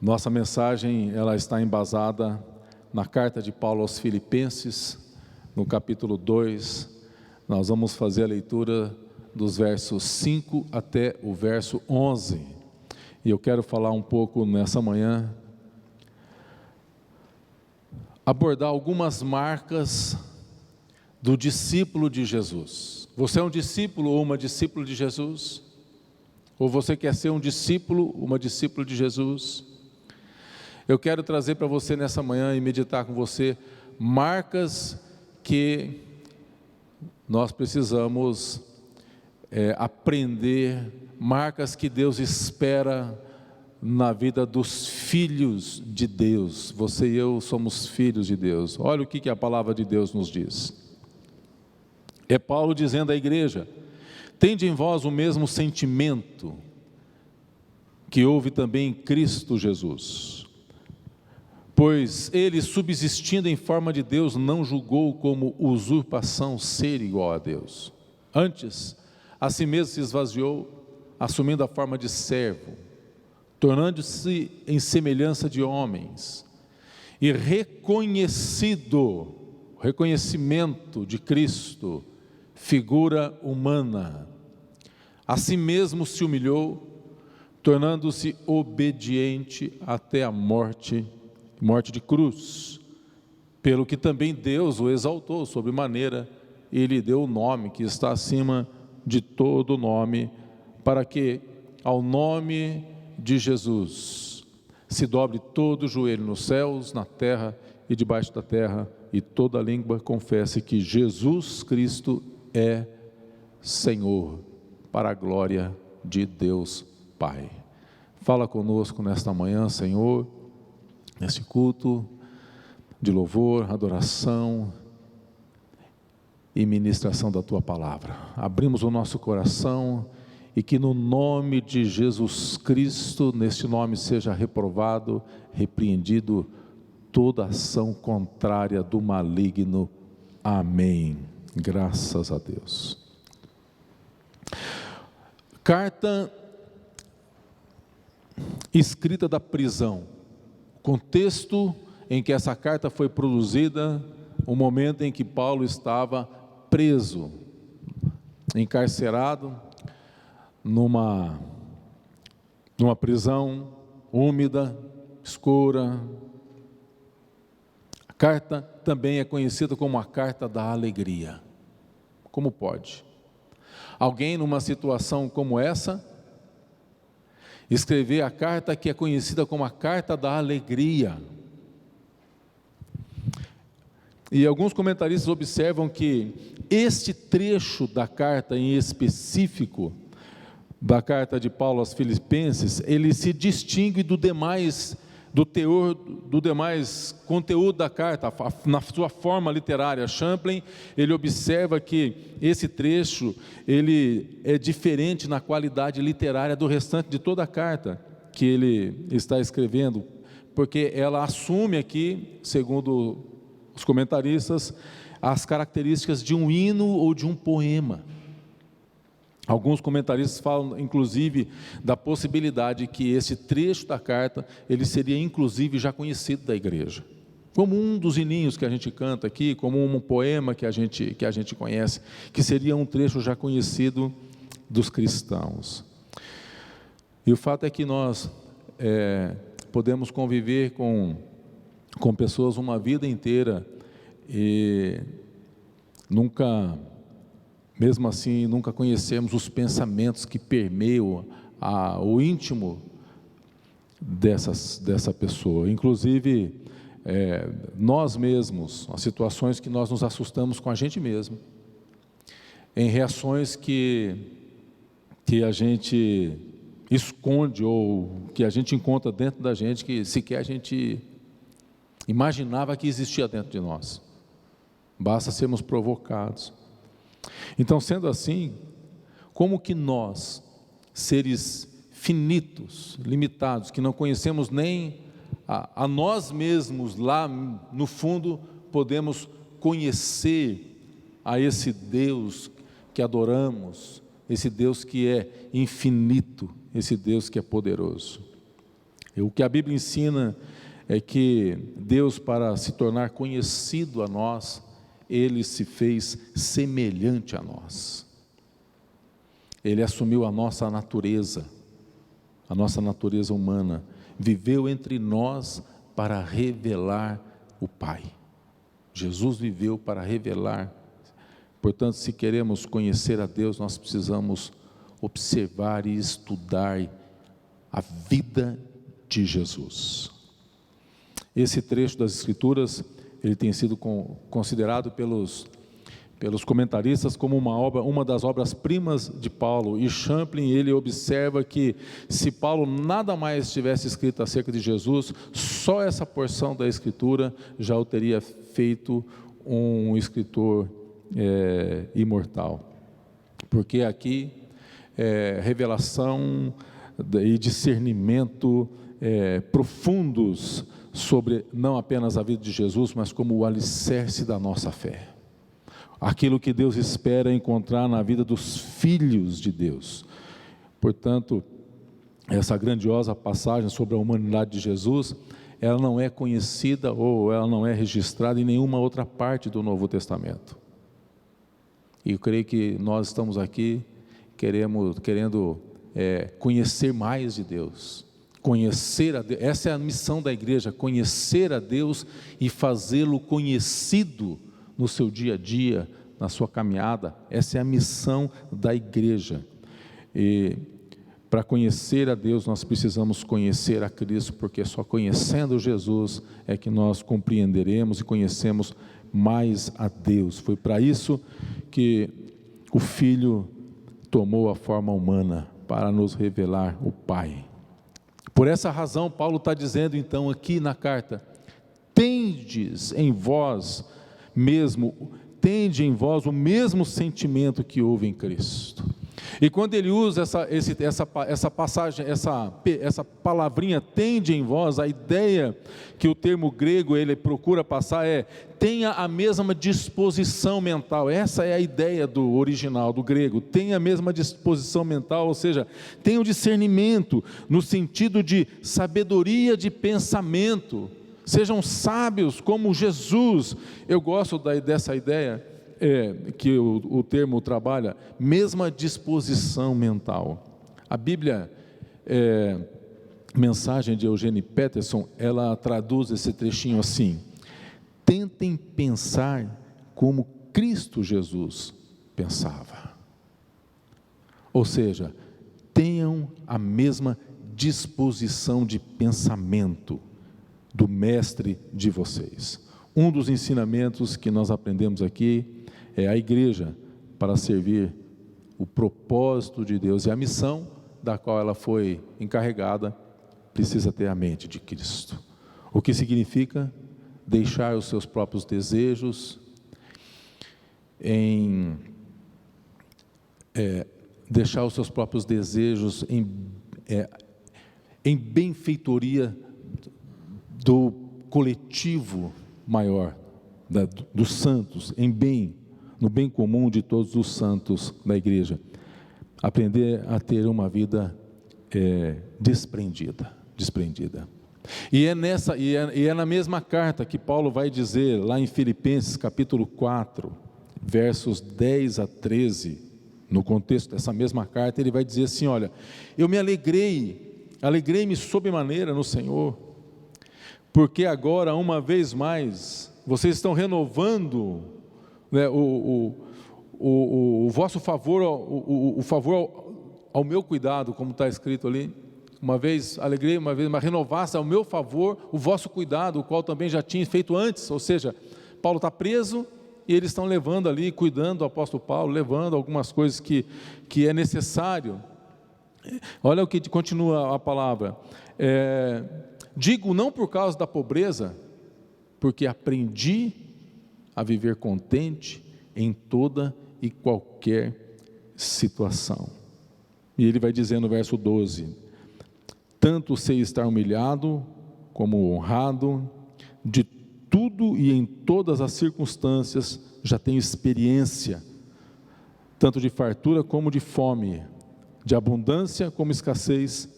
Nossa mensagem, ela está embasada na carta de Paulo aos Filipenses, no capítulo 2, nós vamos fazer a leitura dos versos 5 até o verso 11, e eu quero falar um pouco nessa manhã, abordar algumas marcas do discípulo de Jesus. Você é um discípulo ou uma discípula de Jesus? Ou você quer ser um discípulo, uma discípula de Jesus? Eu quero trazer para você nessa manhã e meditar com você marcas que nós precisamos aprender, marcas que Deus espera na vida dos filhos de Deus. Você e eu somos filhos de Deus. Olha o que a palavra de Deus nos diz. É Paulo dizendo à igreja: tende em vós o mesmo sentimento que houve também em Cristo Jesus. Pois ele, subsistindo em forma de Deus, não julgou como usurpação ser igual a Deus. Antes, a si mesmo se esvaziou, assumindo a forma de servo, tornando-se em semelhança de homens, e reconhecimento de Cristo, figura humana, a si mesmo se humilhou, tornando-se obediente até a morte de cruz, pelo que também Deus o exaltou sobremaneira, e lhe deu o nome que está acima de todo nome, para que ao nome de Jesus se dobre todo o joelho nos céus, na terra e debaixo da terra, e toda língua confesse que Jesus Cristo é Senhor, para a glória de Deus Pai. Fala conosco nesta manhã, Senhor, neste culto de louvor, adoração e ministração da Tua Palavra. Abrimos o nosso coração e que no nome de Jesus Cristo, neste nome seja reprovado, repreendido toda ação contrária do maligno. Amém. Graças a Deus. Carta escrita da prisão. Contexto em que essa carta foi produzida, o momento em que Paulo estava preso, encarcerado, numa prisão úmida, escura. A carta também é conhecida como a carta da alegria. Como pode alguém numa situação como essa escrever a carta que é conhecida como a carta da alegria? E alguns comentaristas observam que este trecho da carta em específico, da carta de Paulo aos Filipenses, ele se distingue do teor, do demais conteúdo da carta, na sua forma literária. Champlin, ele observa que esse trecho, ele é diferente na qualidade literária do restante de toda a carta que ele está escrevendo, porque ela assume aqui, segundo os comentaristas, as características de um hino ou de um poema. Alguns comentaristas falam, inclusive, da possibilidade que esse trecho da carta, ele seria, inclusive, já conhecido da igreja, como um dos hininhos que a gente canta aqui, como um poema que a gente conhece, que seria um trecho já conhecido dos cristãos. E o fato é que nós podemos conviver com pessoas uma vida inteira e mesmo assim, nunca conhecemos os pensamentos que permeiam o íntimo dessa pessoa. Inclusive, nós mesmos, as situações que nós nos assustamos com a gente mesmo, em reações que a gente esconde ou que a gente encontra dentro da gente, que sequer a gente imaginava que existia dentro de nós. Basta sermos provocados. Então, sendo assim, como que nós, seres finitos, limitados, que não conhecemos nem a nós mesmos lá no fundo, podemos conhecer a esse Deus que adoramos, esse Deus que é infinito, esse Deus que é poderoso? O que a Bíblia ensina é que Deus, para se tornar conhecido a nós, Ele se fez semelhante a nós. Ele assumiu a nossa natureza humana, viveu entre nós para revelar o Pai. Jesus viveu para revelar. Portanto, se queremos conhecer a Deus, nós precisamos observar e estudar a vida de Jesus. Esse trecho das Escrituras, ele tem sido considerado pelos comentaristas como uma das obras-primas de Paulo, e Champlin, ele observa que se Paulo nada mais tivesse escrito acerca de Jesus, só essa porção da Escritura já o teria feito um escritor imortal, porque aqui revelação e discernimento profundos sobre não apenas a vida de Jesus, mas como o alicerce da nossa fé. Aquilo que Deus espera encontrar na vida dos filhos de Deus. Portanto, essa grandiosa passagem sobre a humanidade de Jesus, ela não é conhecida ou ela não é registrada em nenhuma outra parte do Novo Testamento. E eu creio que nós estamos aqui querendo conhecer mais de Deus. Conhecer a Deus, essa é a missão da igreja, conhecer a Deus e fazê-lo conhecido no seu dia a dia, na sua caminhada. Essa é a missão da igreja. E para conhecer a Deus, nós precisamos conhecer a Cristo, porque só conhecendo Jesus é que nós compreenderemos e conhecemos mais a Deus. Foi para isso que o Filho tomou a forma humana, para nos revelar o Pai. Por essa razão, Paulo está dizendo então aqui na carta: tende em vós o mesmo sentimento que houve em Cristo. E quando ele usa essa passagem, essa palavrinha, tende em vós, a ideia que o termo grego ele procura passar é: tenha a mesma disposição mental. Essa é a ideia do original, do grego. Tenha a mesma disposição mental, ou seja, tenha o discernimento, no sentido de sabedoria de pensamento. Sejam sábios como Jesus. Eu gosto dessa ideia, que o termo trabalha, mesma disposição mental. A Bíblia, mensagem de Eugene Peterson, ela traduz esse trechinho assim: tentem pensar como Cristo Jesus pensava. Ou seja, tenham a mesma disposição de pensamento do mestre de vocês. Um dos ensinamentos que nós aprendemos aqui é a igreja, para servir o propósito de Deus e a missão da qual ela foi encarregada, precisa ter a mente de Cristo. O que significa deixar os seus próprios desejos em benfeitoria do coletivo maior, dos santos, no bem comum de todos os santos da igreja. Aprender a ter uma vida desprendida. E é na mesma carta que Paulo vai dizer, lá em Filipenses capítulo 4, versos 10 a 13, no contexto dessa mesma carta, ele vai dizer assim: olha, eu me alegrei-me sobremaneira no Senhor, porque agora, uma vez mais, vocês estão renovando, né, o vosso favor, o favor ao meu cuidado, como está escrito ali. Uma vez alegrei, uma vez, mas renovasse ao meu favor o vosso cuidado, o qual também já tinha feito antes. Ou seja, Paulo está preso e eles estão levando ali, cuidando do apóstolo Paulo, levando algumas coisas que é necessário. Olha o que continua a palavra: digo não por causa da pobreza, porque aprendi a viver contente em toda e qualquer situação. E ele vai dizer no verso 12: tanto sei estar humilhado como honrado, de tudo e em todas as circunstâncias já tenho experiência, tanto de fartura como de fome, de abundância como escassez.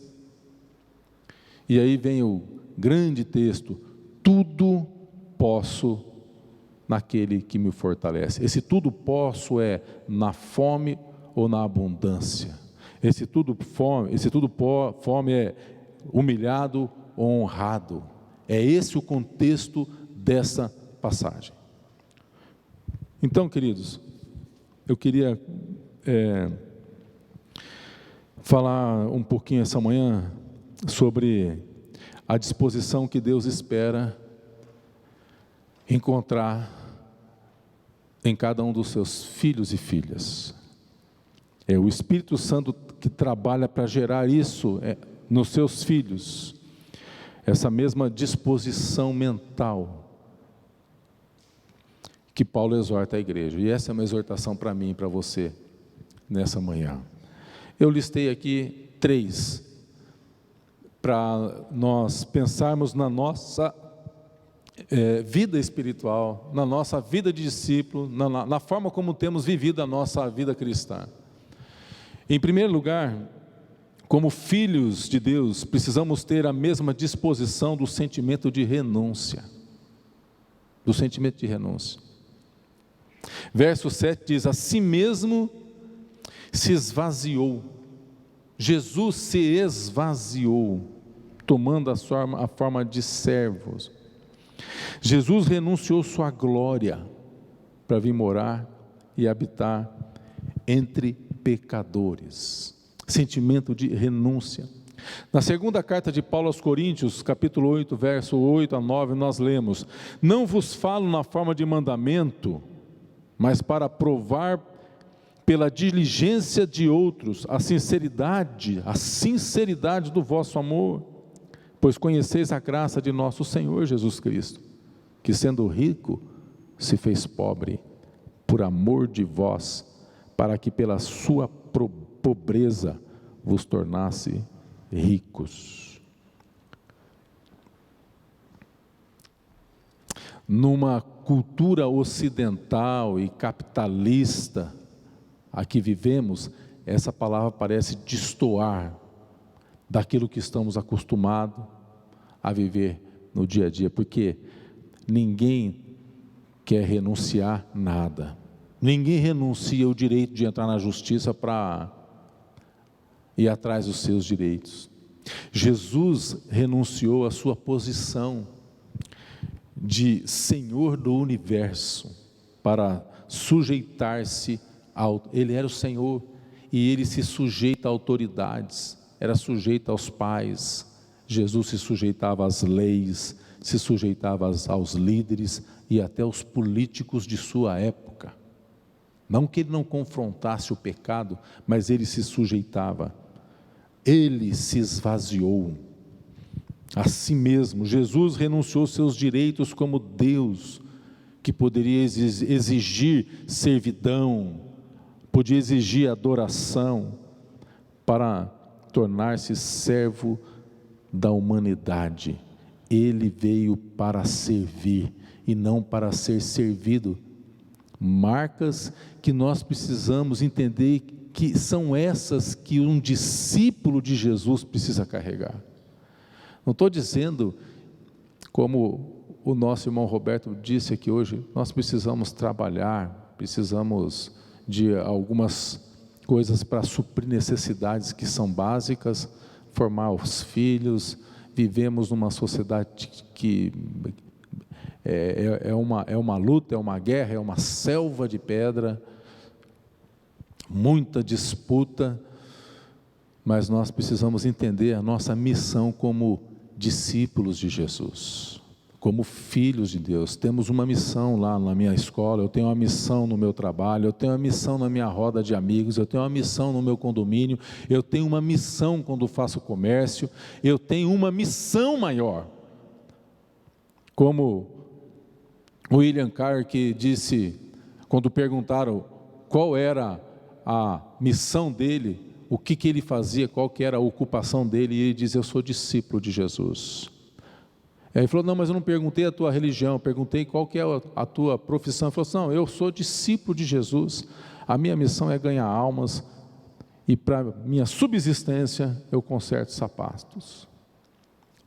E aí vem o grande texto: tudo posso naquele que me fortalece. Esse tudo posso é na fome ou na abundância. Esse tudo fome é humilhado ou honrado. É esse o contexto dessa passagem. Então, queridos, eu queria falar um pouquinho essa manhã sobre a disposição que Deus espera encontrar em cada um dos seus filhos e filhas. É o Espírito Santo que trabalha para gerar isso nos seus filhos, essa mesma disposição mental que Paulo exorta a igreja. E essa é uma exortação para mim e para você nessa manhã. Eu listei aqui 3 para nós pensarmos na nossa vida espiritual, na nossa vida de discípulo, na forma como temos vivido a nossa vida cristã. Em primeiro lugar, como filhos de Deus, precisamos ter a mesma disposição do sentimento de renúncia. Do sentimento de renúncia. Verso 7 diz: a si mesmo se esvaziou. Jesus se esvaziou, tomando a forma de servos. Jesus renunciou sua glória para vir morar e habitar entre pecadores. Sentimento de renúncia. Na segunda carta de Paulo aos Coríntios, capítulo 8, verso 8 a 9, nós lemos: não vos falo na forma de mandamento, mas para provar pela diligência de outros a sinceridade do vosso amor, pois conheceis a graça de nosso Senhor Jesus Cristo, que sendo rico, se fez pobre, por amor de vós, para que pela sua pobreza vos tornasse ricos. Numa cultura ocidental e capitalista a que vivemos, essa palavra parece destoar daquilo que estamos acostumados a viver no dia a dia, porque ninguém quer renunciar nada, ninguém renuncia o direito de entrar na justiça para ir atrás dos seus direitos. Jesus renunciou à sua posição de Senhor do universo para sujeitar-se ele era o Senhor e ele se sujeita a autoridades, era sujeito aos pais. Jesus se sujeitava às leis, se sujeitava aos líderes e até aos políticos de sua época. Não que ele não confrontasse o pecado, mas ele se sujeitava. Ele se esvaziou a si mesmo. Jesus renunciou seus direitos como Deus, que poderia exigir servidão, podia exigir adoração, para tornar-se servo da humanidade. Ele veio para servir e não para ser servido. Marcas que nós precisamos entender que são essas que um discípulo de Jesus precisa carregar. Não estou dizendo, como o nosso irmão Roberto disse aqui hoje, nós precisamos trabalhar, precisamos de algumas coisas para suprir necessidades que são básicas, formar os filhos. Vivemos numa sociedade que é uma luta, é uma guerra, é uma selva de pedra, muita disputa, mas nós precisamos entender a nossa missão como discípulos de Jesus, como filhos de Deus. Temos uma missão lá na minha escola, eu tenho uma missão no meu trabalho, eu tenho uma missão na minha roda de amigos, eu tenho uma missão no meu condomínio, eu tenho uma missão quando faço comércio, eu tenho uma missão maior. Como o William Carr, que disse, quando perguntaram qual era a missão dele, o que ele fazia, qual que era a ocupação dele, e ele diz: eu sou discípulo de Jesus. Aí ele falou: não, mas eu não perguntei a tua religião, eu perguntei qual que é a tua profissão. Ele falou assim: não, eu sou discípulo de Jesus, a minha missão é ganhar almas, e para minha subsistência eu conserto sapatos.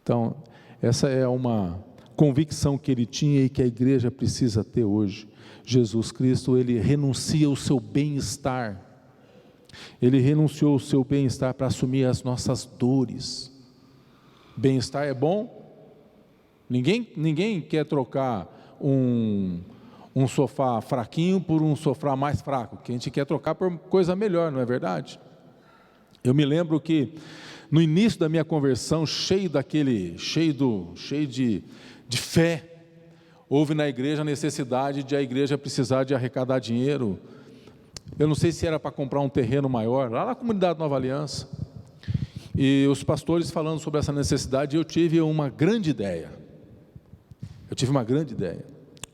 Então, essa é uma convicção que ele tinha e que a igreja precisa ter hoje. Jesus Cristo, ele renuncia ao seu bem-estar. Ele renunciou ao seu bem-estar para assumir as nossas dores. Bem-estar é bom? Ninguém quer trocar um sofá fraquinho por um sofá mais fraco, que a gente quer trocar por coisa melhor, não é verdade? Eu me lembro que no início da minha conversão, cheio de fé, houve na igreja a necessidade de a igreja precisar de arrecadar dinheiro. Eu não sei se era para comprar um terreno maior, lá na comunidade Nova Aliança. E os pastores falando sobre essa necessidade, eu tive uma grande ideia.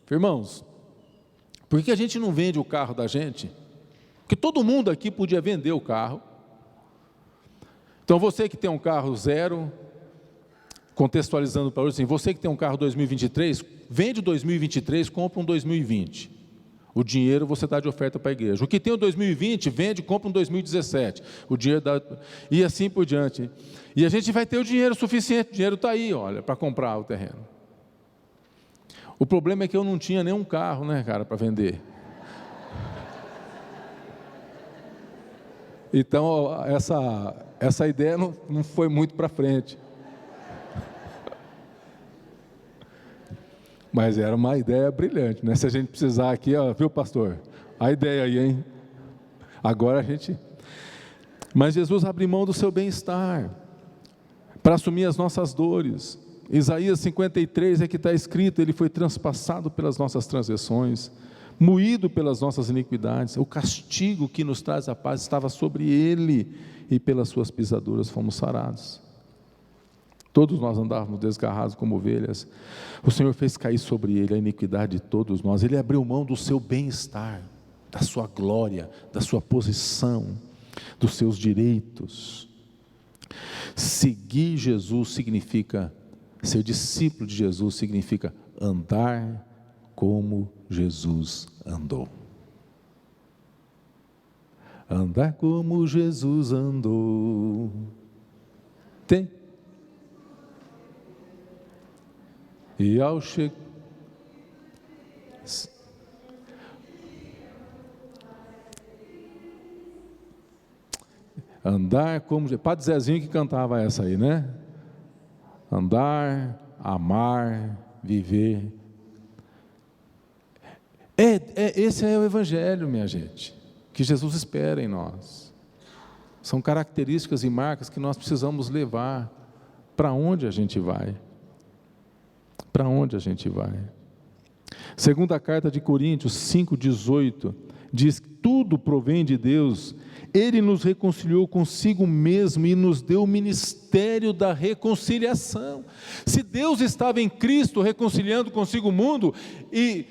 Irmãos, por que a gente não vende o carro da gente? Porque todo mundo aqui podia vender o carro. Então você que tem um carro zero, contextualizando para hoje, assim, você que tem um carro 2023, vende o 2023, compra um 2020. O dinheiro você dá de oferta para a igreja. O que tem o 2020, vende, compra um 2017. O dinheiro dá, e assim por diante. E a gente vai ter o dinheiro suficiente, o dinheiro está aí, olha, para comprar o terreno. O problema é que eu não tinha nenhum carro, né, cara, para vender. Então, essa ideia não foi muito para frente. Mas era uma ideia brilhante, né? Se a gente precisar aqui, ó, viu, pastor? A ideia aí, hein? Agora a gente... Mas Jesus abriu mão do seu bem-estar para assumir as nossas dores. Isaías 53 é que está escrito: ele foi transpassado pelas nossas transgressões, moído pelas nossas iniquidades. O castigo que nos traz a paz estava sobre ele, e pelas suas pisaduras fomos sarados. Todos nós andávamos desgarrados como ovelhas. O Senhor fez cair sobre ele a iniquidade de todos nós. Ele abriu mão do seu bem-estar, da sua glória, da sua posição, dos seus direitos. Seguir Jesus significa, ser discípulo de Jesus significa andar como Jesus andou. Andar como Jesus andou. Tem. E ao chegar... Andar como... Padre Zezinho que cantava essa aí, né? Andar, amar, viver. Esse é o Evangelho, minha gente, que Jesus espera em nós. São características e marcas que nós precisamos levar. Para onde a gente vai? Para onde a gente vai? Segunda carta de Coríntios 5,18 diz que tudo provém de Deus. Ele nos reconciliou consigo mesmo e nos deu o ministério da reconciliação. Se Deus estava em Cristo reconciliando consigo o mundo, e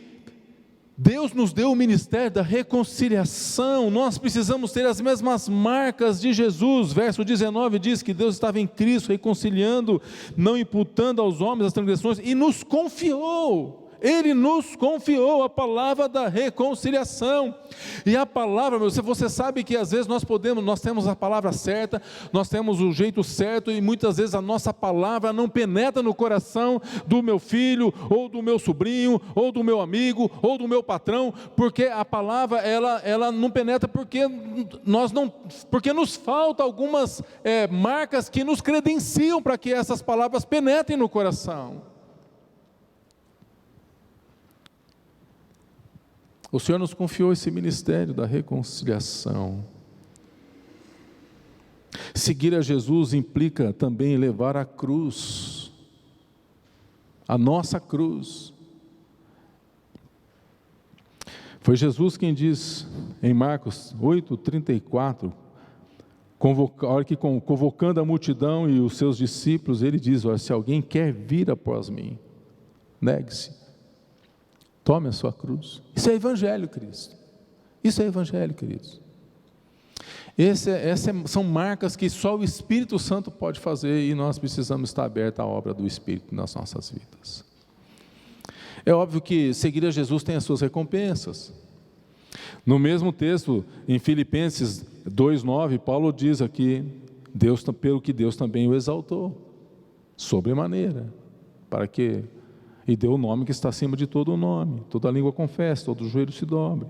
Deus nos deu o ministério da reconciliação, nós precisamos ter as mesmas marcas de Jesus. Verso 19 diz que Deus estava em Cristo reconciliando, não imputando aos homens as transgressões, e nos confiou. Ele nos confiou a palavra da reconciliação. E a palavra, você sabe que às vezes nós temos a palavra certa, nós temos o jeito certo, e muitas vezes a nossa palavra não penetra no coração do meu filho, ou do meu sobrinho, ou do meu amigo, ou do meu patrão, porque a palavra ela não penetra porque nos falta algumas marcas que nos credenciam para que essas palavras penetrem no coração. O Senhor nos confiou esse ministério da reconciliação. Seguir a Jesus implica também levar a cruz, a nossa cruz. Foi Jesus quem diz em Marcos 8:34, convocando a multidão e os seus discípulos, ele diz: olha, se alguém quer vir após mim, negue-se. Tome a sua cruz. Isso é evangelho, Cristo. Isso é evangelho, queridos. São marcas que só o Espírito Santo pode fazer, e nós precisamos estar abertos à obra do Espírito nas nossas vidas. É óbvio que seguir a Jesus tem as suas recompensas. No mesmo texto, em Filipenses 2:9, Paulo diz aqui, pelo que Deus também o exaltou. sobremaneira, para que, e deu o nome que está acima de todo o nome, toda língua confesse, todo joelho se dobre.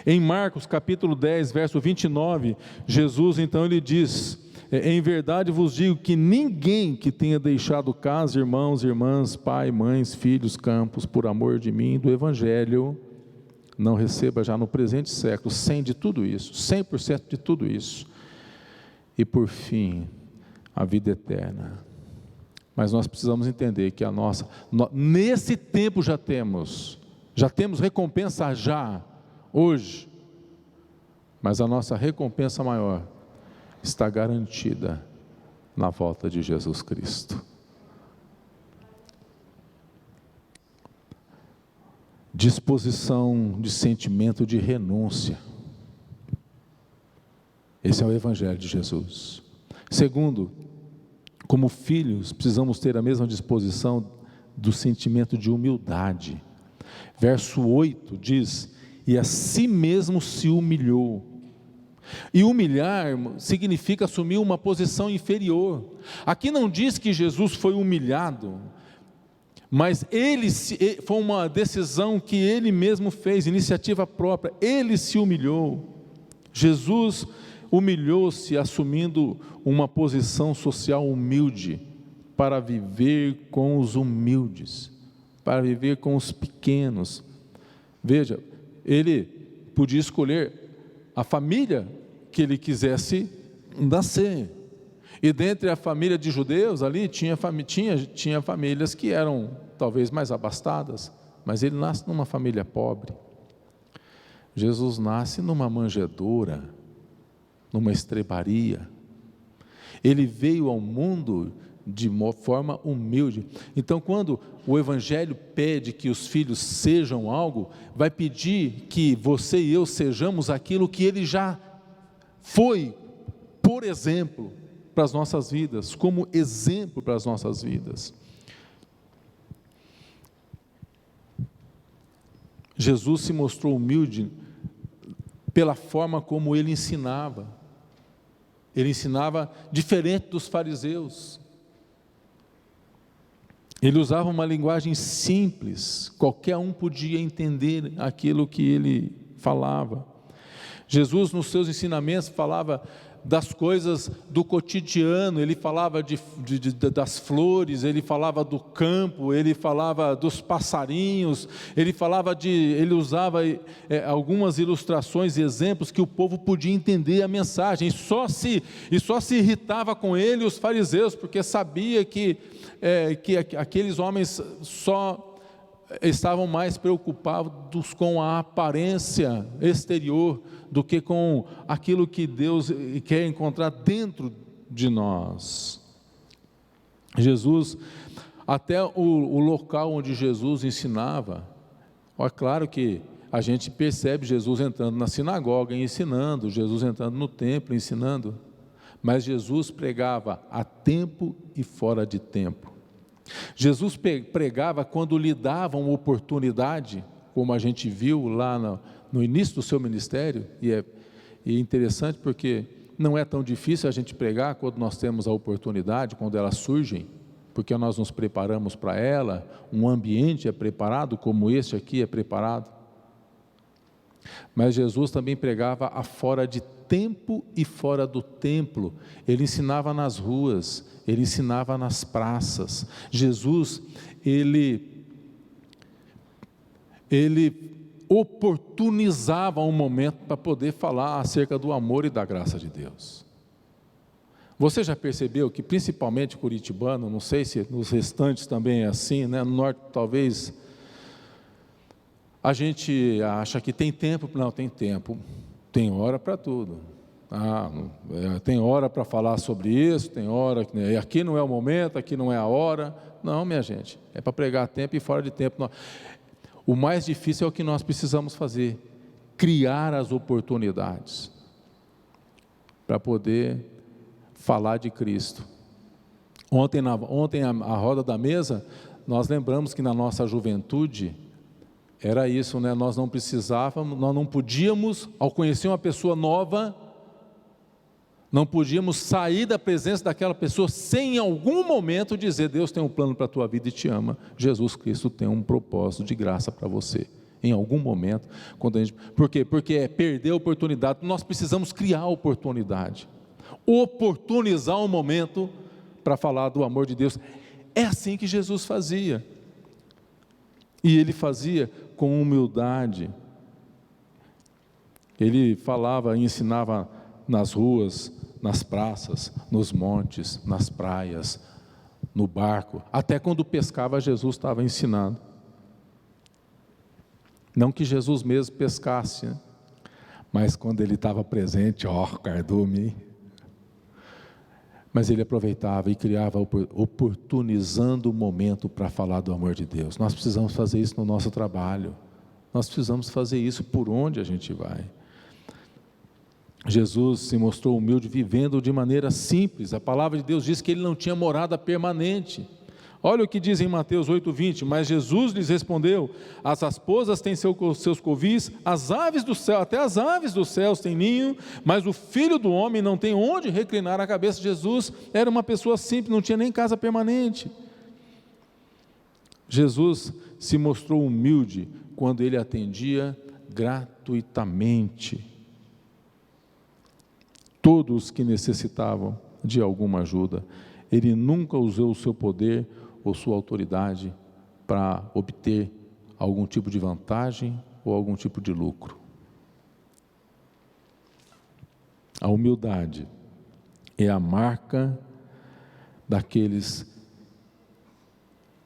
Em Marcos capítulo 10, verso 29, Jesus então ele diz: em verdade vos digo que ninguém que tenha deixado casa, irmãos, irmãs, pai, mães, filhos, campos, por amor de mim, do Evangelho, não receba já no presente século 100 de tudo isso, 100% de tudo isso, e por fim, a vida eterna. Mas nós precisamos entender que nesse tempo já temos recompensa já, hoje, mas a nossa recompensa maior está garantida na volta de Jesus Cristo. Disposição de sentimento de renúncia. Esse é o Evangelho de Jesus. Segundo, como filhos, precisamos ter a mesma disposição do sentimento de humildade. Verso 8 diz: e a si mesmo se humilhou. E humilhar significa assumir uma posição inferior. Aqui não diz que Jesus foi humilhado, mas foi uma decisão que ele mesmo fez, iniciativa própria. Ele se humilhou. Jesus humilhou-se assumindo uma posição social humilde, para viver com os humildes, para viver com os pequenos. Veja, ele podia escolher a família que ele quisesse nascer, e dentre a família de judeus ali, tinha famílias que eram talvez mais abastadas, mas ele nasce numa família pobre. Jesus nasce numa manjedoura, numa estrebaria. Ele veio ao mundo de forma humilde. Então, quando o Evangelho pede que os filhos sejam algo, vai pedir que você e eu sejamos aquilo que ele já foi, por exemplo, para as nossas vidas, como exemplo para as nossas vidas. Jesus se mostrou humilde pela forma como ele ensinava. Ele ensinava diferente dos fariseus. Ele usava uma linguagem simples, qualquer um podia entender aquilo que ele falava. Jesus, nos seus ensinamentos, falava das coisas do cotidiano, ele falava das flores, ele falava do campo, ele falava dos passarinhos, ele usava algumas ilustrações e exemplos que o povo podia entender a mensagem, e só se irritava com ele os fariseus, porque sabia que aqueles homens só estavam mais preocupados com a aparência exterior do que com aquilo que Deus quer encontrar dentro de nós. Jesus, até o local onde Jesus ensinava, é claro que a gente percebe Jesus entrando na sinagoga e ensinando, Jesus entrando no templo ensinando, mas Jesus pregava a tempo e fora de tempo. Jesus pregava quando lhe davam oportunidade, como a gente viu lá no início do seu ministério, e é interessante porque não é tão difícil a gente pregar quando nós temos a oportunidade, quando elas surgem, porque nós nos preparamos para ela, um ambiente é preparado, como este aqui é preparado. Mas Jesus também pregava a fora de tempo e fora do templo. Ele ensinava nas ruas, ele ensinava nas praças. Jesus, ele oportunizava um momento para poder falar acerca do amor e da graça de Deus. Você já percebeu que principalmente curitibano, não sei se nos restantes também é assim, né? No norte talvez a gente acha que tem tempo. Não, tem tempo, tem hora para tudo. Tem hora para falar sobre isso, tem hora, aqui não é o momento, aqui não é a hora. Não, minha gente, é para pregar a tempo e fora de tempo. O mais difícil é o que nós precisamos fazer, criar as oportunidades para poder falar de Cristo. Ontem a roda da mesa, nós lembramos que na nossa juventude era isso, né? Nós não podíamos, ao conhecer uma pessoa nova, Não podíamos sair da presença daquela pessoa sem em algum momento dizer: Deus tem um plano para a tua vida e te ama. Jesus Cristo tem um propósito de graça para você. Em algum momento, por quê? Porque é perder a oportunidade. Nós precisamos criar a oportunidade, oportunizar um momento para falar do amor de Deus. É assim que Jesus fazia, e Ele fazia com humildade. Ele falava e ensinava nas ruas, nas praças, nos montes, nas praias, no barco. Até quando pescava, Jesus estava ensinando. Não que Jesus mesmo pescasse, né? Mas quando Ele estava presente, cardume. Mas Ele aproveitava e criava, oportunizando o momento para falar do amor de Deus. Nós precisamos fazer isso no nosso trabalho. Nós precisamos fazer isso por onde a gente vai. Jesus se mostrou humilde, vivendo de maneira simples. A palavra de Deus diz que Ele não tinha morada permanente. Olha o que diz em Mateus 8:20, mas Jesus lhes respondeu: as raposas têm seus covis, as aves do céu, até as aves dos céus têm ninho, mas o Filho do Homem não tem onde reclinar a cabeça. Jesus era uma pessoa simples, não tinha nem casa permanente. Jesus se mostrou humilde quando Ele atendia gratuitamente todos que necessitavam de alguma ajuda. Ele nunca usou o seu poder ou sua autoridade para obter algum tipo de vantagem ou algum tipo de lucro. A humildade é a marca daqueles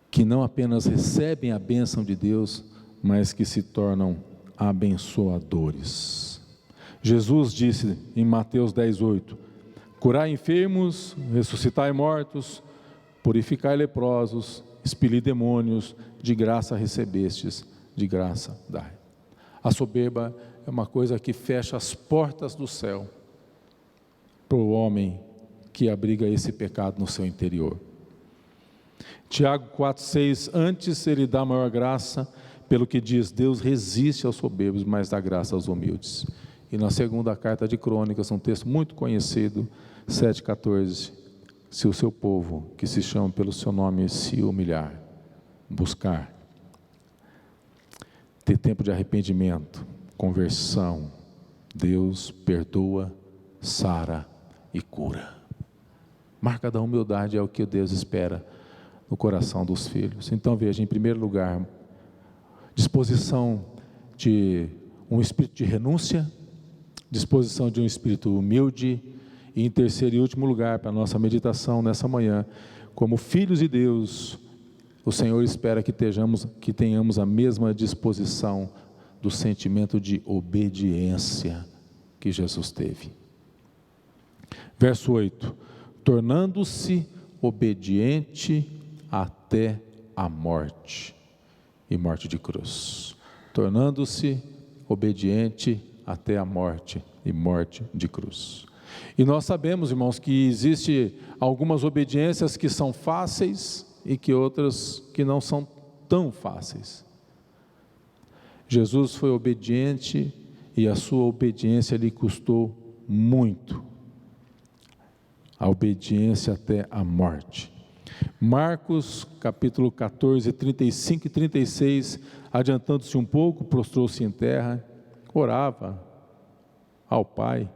que não apenas recebem a bênção de Deus, mas que se tornam abençoadores. Jesus disse em Mateus 10:8: curai enfermos, ressuscitai mortos, purificai leprosos, expelir demônios, de graça recebestes, de graça dai. A soberba é uma coisa que fecha as portas do céu para o homem que abriga esse pecado no seu interior. Tiago 4:6, antes Ele dá maior graça, pelo que diz: Deus resiste aos soberbos, mas dá graça aos humildes. E na segunda carta de Crônicas, um texto muito conhecido, 7:14, se o seu povo, que se chama pelo seu nome, se humilhar, buscar, ter tempo de arrependimento, conversão, Deus perdoa, sara e cura. Marca da humildade é o que Deus espera no coração dos filhos. Então veja, em primeiro lugar, disposição de um espírito de renúncia, disposição de um espírito humilde, e em terceiro e último lugar, para a nossa meditação nessa manhã, como filhos de Deus, o Senhor espera que tenhamos a mesma disposição do sentimento de obediência que Jesus teve. Verso 8, tornando-se obediente até a morte, e morte de cruz. Tornando-se obediente até a morte, e morte de cruz. E nós sabemos, irmãos, que existe algumas obediências que são fáceis e que outras que não são tão fáceis. Jesus foi obediente e a sua obediência lhe custou muito. A obediência até a morte. Marcos capítulo 14, 35 e 36, adiantando-se um pouco, prostrou-se em terra, orava ao Pai,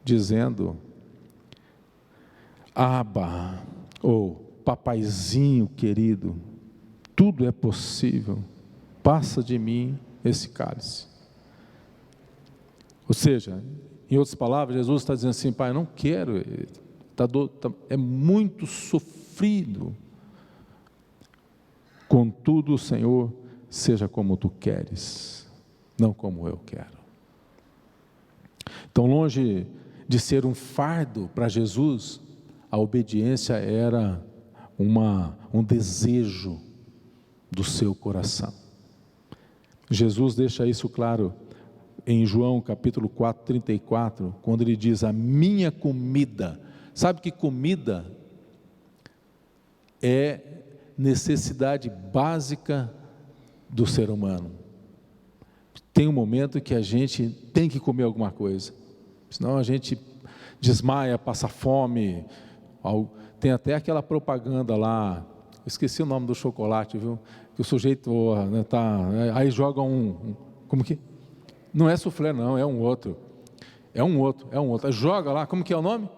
dizendo: Abba, ou papaizinho querido, tudo é possível, passa de mim esse cálice. Ou seja, em outras palavras, Jesus está dizendo assim: Pai, eu não quero, é muito sofrido, contudo, Senhor, seja como Tu queres, não como eu quero. Então, longe de ser um fardo para Jesus, a obediência era um desejo do seu coração. Jesus deixa isso claro em João capítulo 4, 34, quando Ele diz: a minha comida. Sabe que comida é necessidade básica do ser humano. Tem um momento que a gente tem que comer alguma coisa, senão a gente desmaia, passa fome. Tem até aquela propaganda lá, esqueci o nome do chocolate, viu? Que o sujeito, né, aí joga como que? Não é suflé não, é um outro. Joga lá, como que é o nome?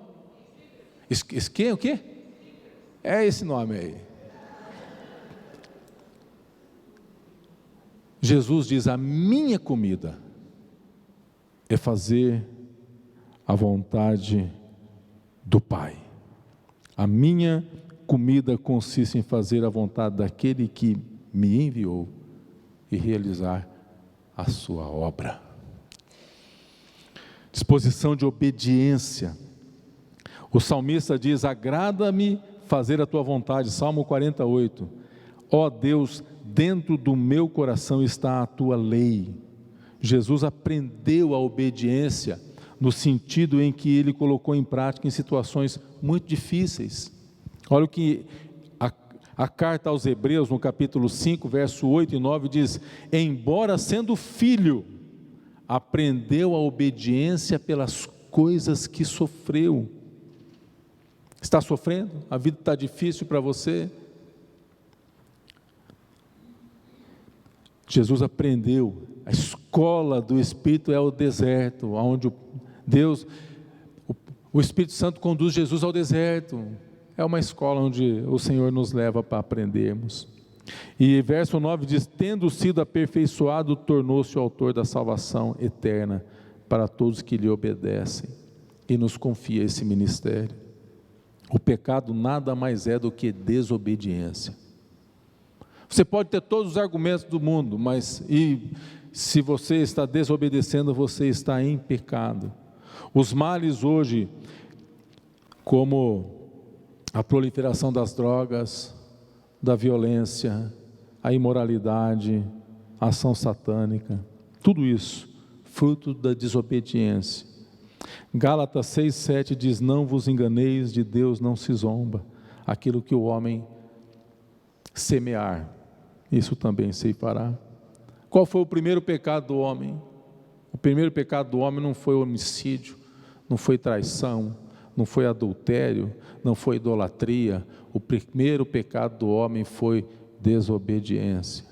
O quê? É esse nome aí. Jesus diz: a minha comida é fazer a vontade do Pai. A minha comida consiste em fazer a vontade daquele que me enviou e realizar a sua obra. Disposição de obediência. O salmista diz: agrada-me fazer a tua vontade. Salmo 48. Ó Deus, dentro do meu coração está a tua lei. Jesus aprendeu a obediência no sentido em que ele colocou em prática em situações muito difíceis. Olha o que a carta aos Hebreus, no capítulo 5, verso 8 e 9 diz: embora sendo filho, aprendeu a obediência pelas coisas que sofreu. Está sofrendo? A vida está difícil para você? Jesus aprendeu. A escola do Espírito é o deserto, onde o Espírito Santo conduz Jesus ao deserto. É uma escola onde o Senhor nos leva para aprendermos. E verso 9 diz: tendo sido aperfeiçoado, tornou-se o autor da salvação eterna para todos que lhe obedecem, e nos confia esse ministério. O pecado nada mais é do que desobediência. Você pode ter todos os argumentos do mundo, mas se você está desobedecendo, você está em pecado. Os males hoje, como a proliferação das drogas, da violência, a imoralidade, a ação satânica, tudo isso, fruto da desobediência. Gálatas 6,7 diz: não vos enganeis, de Deus não se zomba. Aquilo que o homem semear, isso também ceifará. Qual foi o primeiro pecado do homem? O primeiro pecado do homem não foi homicídio, não foi traição, não foi adultério, não foi idolatria. O primeiro pecado do homem foi desobediência.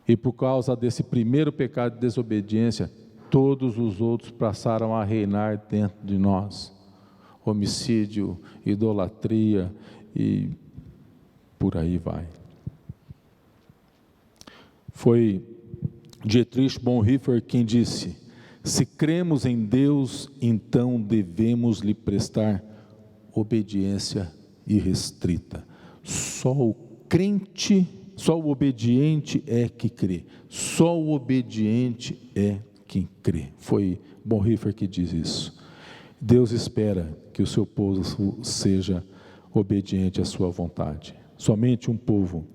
E por causa desse primeiro pecado de desobediência, todos os outros passaram a reinar dentro de nós. Homicídio, idolatria e por aí vai. Foi Dietrich Bonhoeffer quem disse: se cremos em Deus, então devemos lhe prestar obediência irrestrita. Só o crente, só o obediente é que crê. Só o obediente é quem crê. Foi Bonhoeffer que diz isso. Deus espera que o seu povo seja obediente à sua vontade. Somente um povo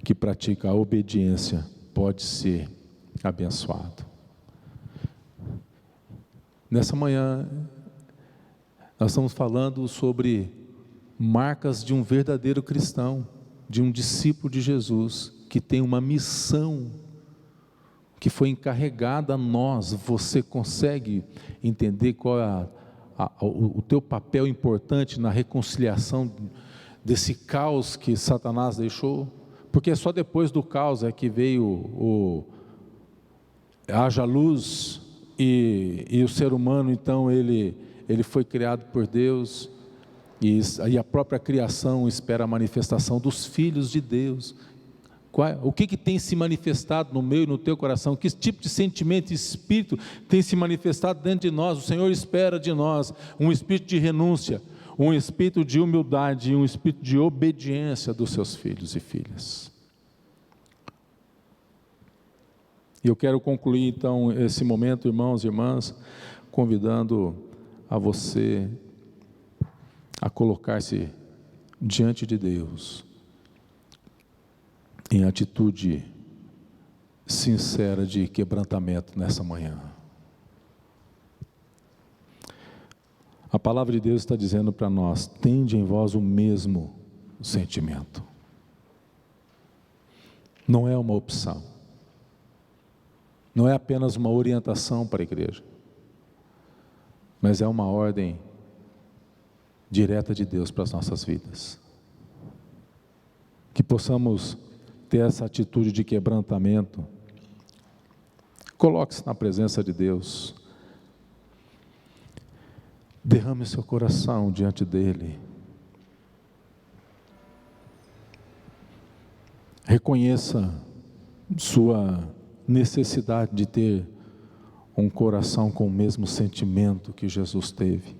que pratica a obediência pode ser abençoado. Nessa manhã, nós estamos falando sobre marcas de um verdadeiro cristão, de um discípulo de Jesus, que tem uma missão que foi encarregada a nós. Você consegue entender qual é o teu papel importante na reconciliação desse caos que Satanás deixou? Porque só depois do caos é que veio haja luz, e o ser humano, então, ele foi criado por Deus, e a própria criação espera a manifestação dos filhos de Deus. O que tem se manifestado no meu e no teu coração? Que tipo de sentimento e espírito tem se manifestado dentro de nós? O Senhor espera de nós um espírito de renúncia, um espírito de humildade e um espírito de obediência dos seus filhos e filhas. E eu quero concluir então esse momento, irmãos e irmãs, convidando a você a colocar-se diante de Deus em atitude sincera de quebrantamento nessa manhã. A palavra de Deus está dizendo para nós: tende em vós o mesmo sentimento. Não é uma opção, não é apenas uma orientação para a igreja, mas é uma ordem direta de Deus para as nossas vidas. Que possamos ter essa atitude de quebrantamento. Coloque-se na presença de Deus. Derrame seu coração diante dele. Reconheça sua necessidade de ter um coração com o mesmo sentimento que Jesus teve,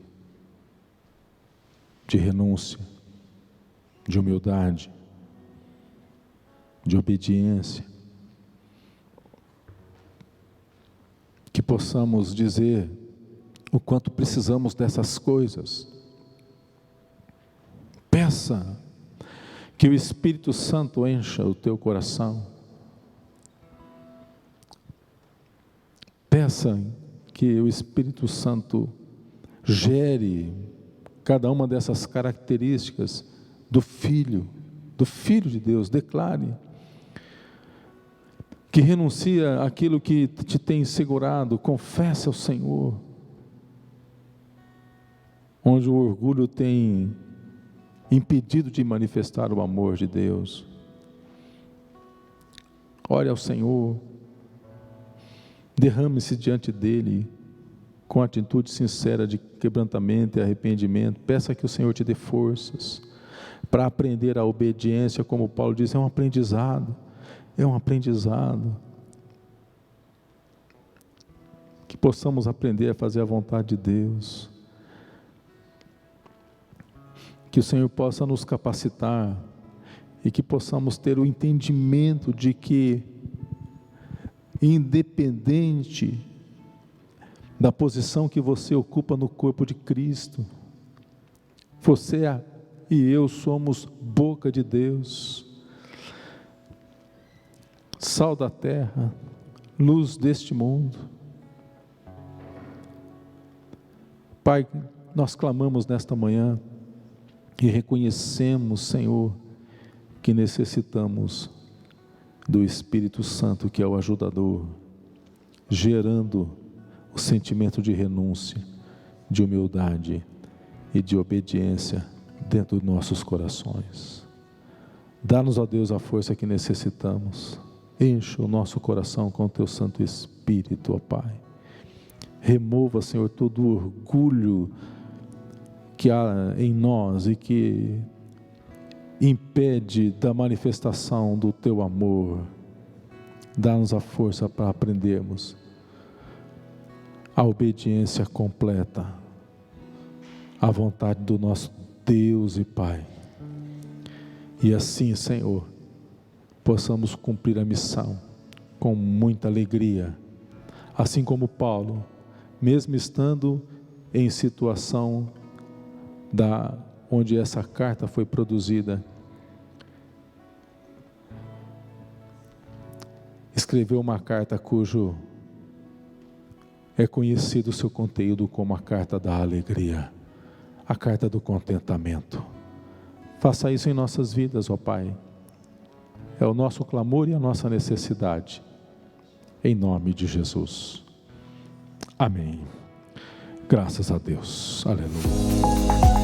de renúncia, de humildade, de obediência. Que possamos dizer o quanto precisamos dessas coisas. Peça que o Espírito Santo encha o teu coração. Peça que o Espírito Santo gere cada uma dessas características do Filho de Deus. Declare que renuncia àquilo que te tem segurado, confesse ao Senhor. Onde o orgulho tem impedido de manifestar o amor de Deus. Ore ao Senhor, derrame-se diante dele, com atitude sincera de quebrantamento e arrependimento. Peça que o Senhor te dê forças, para aprender a obediência, como Paulo diz, é um aprendizado, que possamos aprender a fazer a vontade de Deus, que o Senhor possa nos capacitar, e que possamos ter o entendimento de que, independente da posição que você ocupa no corpo de Cristo, você e eu somos boca de Deus, sal da terra, luz deste mundo. Pai, nós clamamos nesta manhã e reconhecemos, Senhor, que necessitamos do Espírito Santo, que é o ajudador, gerando o sentimento de renúncia, de humildade e de obediência dentro dos nossos corações. Dá-nos, ó Deus, a força que necessitamos. Enche o nosso coração com o Teu Santo Espírito, ó Pai. Remova, Senhor, todo o orgulho que há em nós e que impede da manifestação do Teu amor. Dá-nos a força para aprendermos a obediência completa à vontade do nosso Deus e Pai. E assim, Senhor, possamos cumprir a missão com muita alegria, assim como Paulo, mesmo estando em situação onde essa carta foi produzida, escreveu uma carta cujo é conhecido o seu conteúdo como a carta da alegria, a carta do contentamento. Faça isso em nossas vidas, ó Pai. É o nosso clamor e a nossa necessidade. Em nome de Jesus. Amém. Graças a Deus. Aleluia.